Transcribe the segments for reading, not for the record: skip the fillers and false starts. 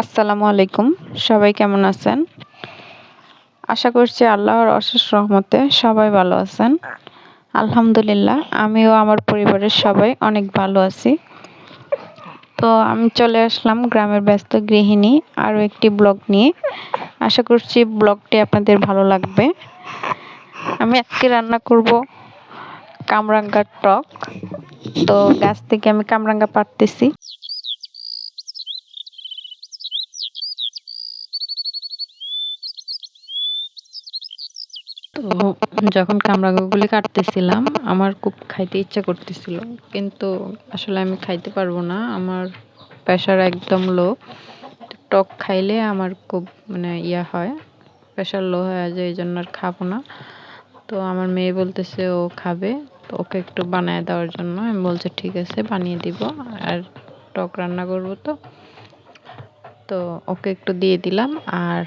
আসসালামু আলাইকুম। সবাই কেমন আছেন? আশা করছি আল্লাহর অশেষ রহমতে সবাই ভালো আছেন। আলহামদুলিল্লাহ আমিও আমার পরিবারের সবাই অনেক ভালো আছি। তো আমি চলে আসলাম গ্রামের ব্যস্ত গৃহিণী আরও একটি ব্লগ নিয়ে। আশা করছি ব্লগটি আপনাদের ভালো লাগবে। আমি আজকে রান্না করব কামরাঙ্গার টক। তো গাছ থেকে আমি কামরাঙ্গা পাড়তেছি। তো যখন কামরাঙাগুলি কাটতেছিলাম আমার খুব খাইতে ইচ্ছা করতেছিল, কিন্তু আসলে আমি খাইতে পারবো না, আমার প্রেশার একদম লো। টক খাইলে আমার খুব ইয়া হয়, প্রেশার লো হয়ে যায়, এই জন্য আর খাবো না। তো আমার মেয়ে বলতেছে ও খাবে, তো ওকে একটু বানায় দেওয়ার জন্য আমি বলছি ঠিক আছে বানিয়ে দিব। আর টক রান্না করবো, তো তো ওকে একটু দিয়ে দিলাম। আর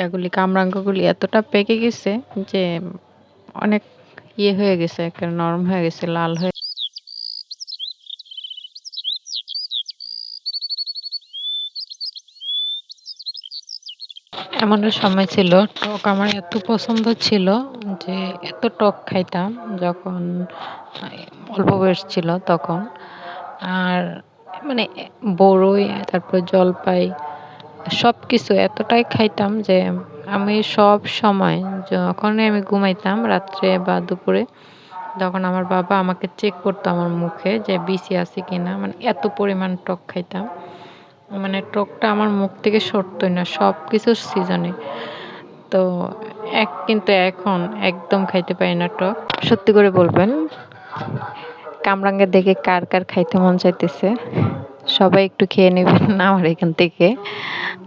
এগুলি কামরাঙ্গাগুলি এতটা পেকে গেছে যে অনেক ইয়ে হয়ে গেছে, একটা নরম হয়ে গেছে, লাল হয়ে। এমন একটা সময় ছিল টক আমার এত পছন্দ ছিল যে এত টক খাইতাম যখন অল্প বয়স ছিল তখন। আর মানে বড়ই, তারপর জলপাই, সব কিছু এতটাই খাইতাম যে আমি সব সময় যখনই আমি ঘুমাইতাম রাত্রে বা দুপুরে, তখন আমার বাবা আমাকে চেক করতো আমার মুখে যে বিসি আছে কিনা, মানে এত পরিমাণ টক খাইতাম। মানে টকটা আমার মুখ থেকে সরতই না সব কিছুর সিজনে। তো কিন্তু এখন একদম খাইতে পারি না টক। সত্যি করে বলবেন, কামরাঙ্গা দেখে কার কার খাইতে মন চাইতেছে? সবাই একটু খেয়ে নেবেন না আমার এখান থেকে।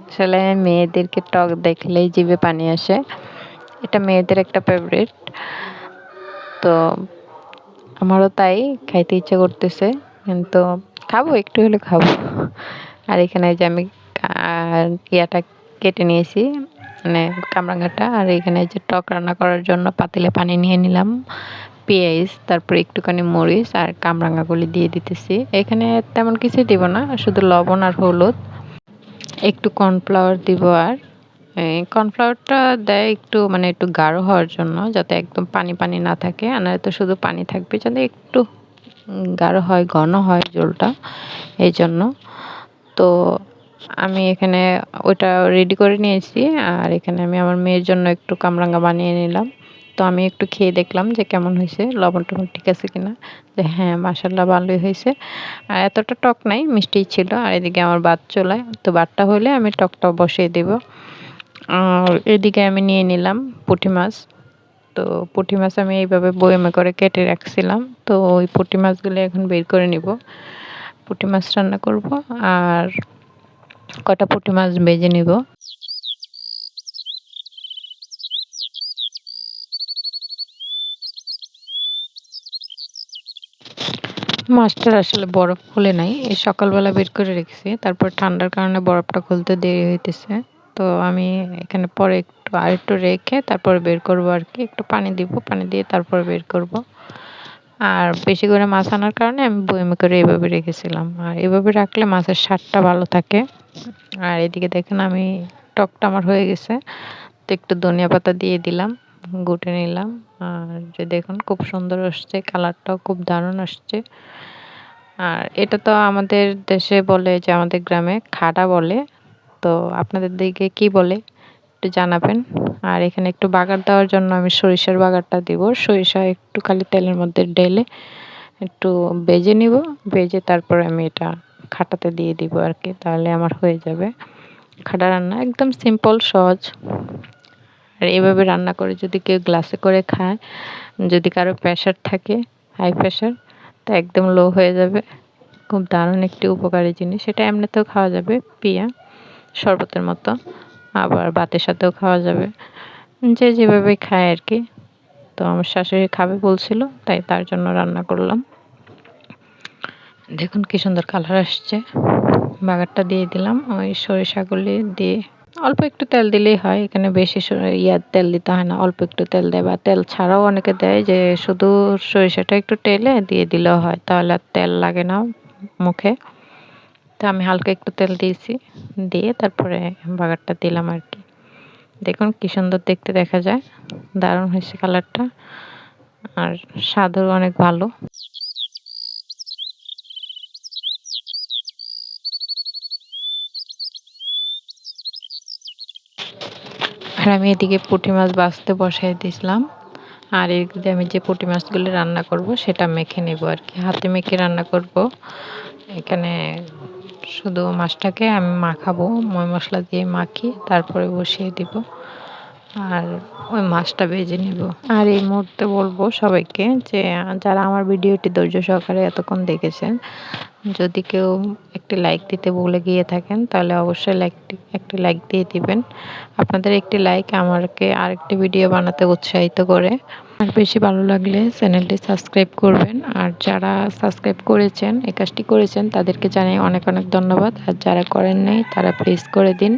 আসলে মেয়েদেরকে টক দেখলেই জিভে পানি আসে, এটা মেয়েদের একটা ফেভারিট। তো আমারও তাই খাইতে ইচ্ছা করতেছে, কিন্তু খাবো, একটু হলে খাবো। আর এখানে যে আমি ইয়াটা কেটে নিয়েছি, মানে কামরাঙ্গাটা। আর এখানে যে টক রান্না করার জন্য পাতিলে পানি নিয়ে নিলাম, পেঁয়াজ, তারপর একটুখানি মরিচ আর কামরাঙ্গাগুলি দিয়ে দিতেছি। এখানে তেমন কিছু দিব না, শুধু লবণ আর হলুদ, একটু কর্নফ্লাওয়ার দিব। আর এই কর্নফ্লাওয়ারটা দেয় একটু একটু গাঢ় হওয়ার জন্য, যাতে একদম পানি পানি না থাকে, আর তো শুধু পানি থাকবে, যাতে একটু গাঢ় হয়, ঘন হয় ঝোলটা, এই জন্য। তো আমি এখানে ওইটা রেডি করে নিয়েছি। আর এখানে আমি আমার মেয়ের জন্য একটু কামরাঙ্গা বানিয়ে নিলাম। তো আমি একটু খেয়ে দেখলাম যে কেমন হয়েছে, লবণ টবণ ঠিক আছে কিনা। যে হ্যাঁ, মাশাল্লাহ ভালোই হয়েছে। আর এতটা টক নাই, মিষ্টিই ছিল। আর এদিকে আমার ভাত চুলায়, তো ভাতটা হলে আমি টকটা বসিয়ে দেব। আর এদিকে আমি নিয়ে নিলাম পুঁটি মাছ। তো পুঁটি মাছ আমি এইভাবে বয়মে করে কেটে রাখছিলাম, তো ওই পুঁটি মাছগুলো এখন বের করে নিব। পুঁটি মাছ রান্না করব। আর কটা পুঁটি মাছ ভেজে নিব। মাছটার আসলে বরফ খুলে নাই, এই সকালবেলা বের করে রেখেছি, তারপর ঠান্ডার কারণে বরফটা খুলতে দেরি হইতেছে। তো আমি এখানে পরে একটু আর একটু রেখে তারপরে বের করব আর কি, একটু পানি দিব, পানি দিয়ে তারপর বের করব। আর বেশি করে মাছ আনার কারণে আমি বয়মে করে এভাবে রেখেছিলাম, আর এভাবে রাখলে মাছের স্বাদটা ভালো থাকে। আর এদিকে দেখেন আমি টকটা আমার হয়ে গেছে, তো একটু ধনিয়া পাতা দিয়ে দিলাম, গুটে নিলাম। আর যে দেখুন খুব সুন্দর আসছে, কালারটাও খুব দারুণ আসছে। আর এটা তো আমাদের দেশে বলে যে আমাদের গ্রামে খাড়া বলে, তো আপনাদের দিকে কি বলে একটু জানাবেন। আর এখানে একটু বাগার দেওয়ার জন্য আমি সরিষার বাগারটা দিব। সরিষা একটু খালি তেলের মধ্যে ঢেলে একটু ভেজে নিব, ভেজে তারপর আমি এটা খাটাতে দিয়ে দিব আর কি, তাহলে আমার হয়ে যাবে খাটা রান্না, একদম সিম্পল সহজ। আর এভাবে রান্না করে যদি কেউ গ্লাসে করে খায়, যদি কারো প্রেশার থাকে, হাই প্রেশার, তো একদম লো হয়ে যাবে। খুব দারুণ একটি উপকারী জিনিস, এটা এমনিতেও খাওয়া যাবে পিয়া শরবতের মতো, আবার ভাতের সাথেও খাওয়া যাবে, যে যেভাবে খায় আর কি। তো আমার শাশুড়ি খাবে বলছিল, তাই তার জন্য রান্না করলাম। দেখুন কি সুন্দর কালার আসছে। বাগারটা দিয়ে দিলাম, ওই সরিষাগুলি দিয়ে অল্প একটু তেল দিলেই হয়, এখানে বেশি তেল দিতে হয় না, অল্প একটু তেল দেয়, বা তেল ছাড়াও অনেকে দেয়, যে শুধু সরিষাটা একটু টেলে দিয়ে দিলেও হয়, তাহলে আর তেল লাগে না মুখে। তো আমি হালকা একটু তেল দিয়েছি, দিয়ে তারপরে বাগারটা দিলাম আর কি। দেখুন কি সুন্দর দেখতে দেখা যায়, দারুণ হয়েছে কালারটা, আর স্বাদও অনেক ভালো। আর আমি এদিকে পুঁটি মাছ ভাজতে বসাই দিয়েছিলাম, আর এদিকে আমি যে পুঁটি মাছগুলো রান্না করব সেটা মেখে নেব আর কি, হাতে মেখে রান্না করব। এখানে শুধু মাছটাকে আমি মাখাবো, ময় মশলা দিয়ে মাখি তারপরে বসিয়ে দিব, আর ওই মাছটা ভেজে নেব। আর এই মুহূর্তে বলবো সবাইকে যে যারা আমার ভিডিওটি ধৈর্য সহকারে এতক্ষণ দেখেছেন, যদি কেউ একটি লাইক দিতে ভুলে গিয়ে থাকেন তাহলে অবশ্যই একটি লাইক দিয়ে দিবেন। আপনাদের একটি লাইক আমাকে আরেকটি ভিডিও বানাতে উৎসাহিত করে। আর বেশি ভালো লাগলে চ্যানেলটি সাবস্ক্রাইব করবেন। আর যারা সাবস্ক্রাইব করেছেন, এই কাজটি করেছেন, তাদেরকে জানাই অনেক অনেক ধন্যবাদ। আর যারা করেন নাই তারা প্লিজ করে দিন।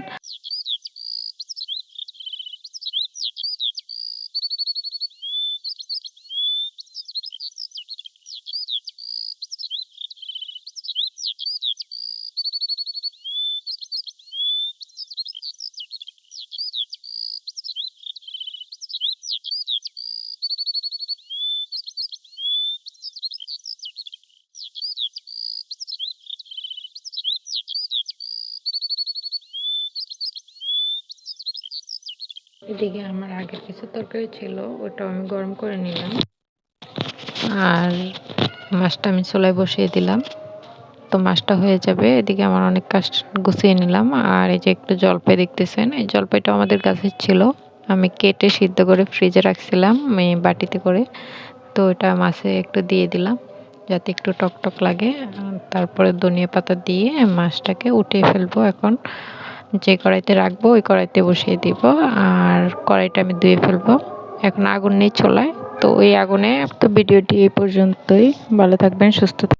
এদিকে আমার আগের কিছু তরকারি ছিল, ওটাও আমি গরম করে নিলাম, আর মাছটা আমি চুলায় বসিয়ে দিলাম। তো মাছটা হয়ে যাবে, এদিকে আমার অনেক কাজ গুছিয়ে নিলাম। আর এই যে একটু জলপাই দেখতেছেন, এই জলপাইটা আমাদের গাছের ছিল, আমি কেটে সিদ্ধ করে ফ্রিজে রাখছিলাম আমি বাটিতে করে। তো এটা মাছে একটু দিয়ে দিলাম যাতে একটু টক টক লাগে। তারপরে ধনিয়া পাতা দিয়ে মাছটাকে উঠিয়ে ফেলবো। এখন যে কড়াইতে রাখবো ওই কড়াইতে বসিয়ে দিব, আর কড়াইটা আমি ধুয়ে ফেলবো। এখন আগুন নেই চুলায়, তো ওই আগুনে। তো ভিডিওটি এই পর্যন্তই, ভালো থাকবেন, সুস্থ থাকবেন।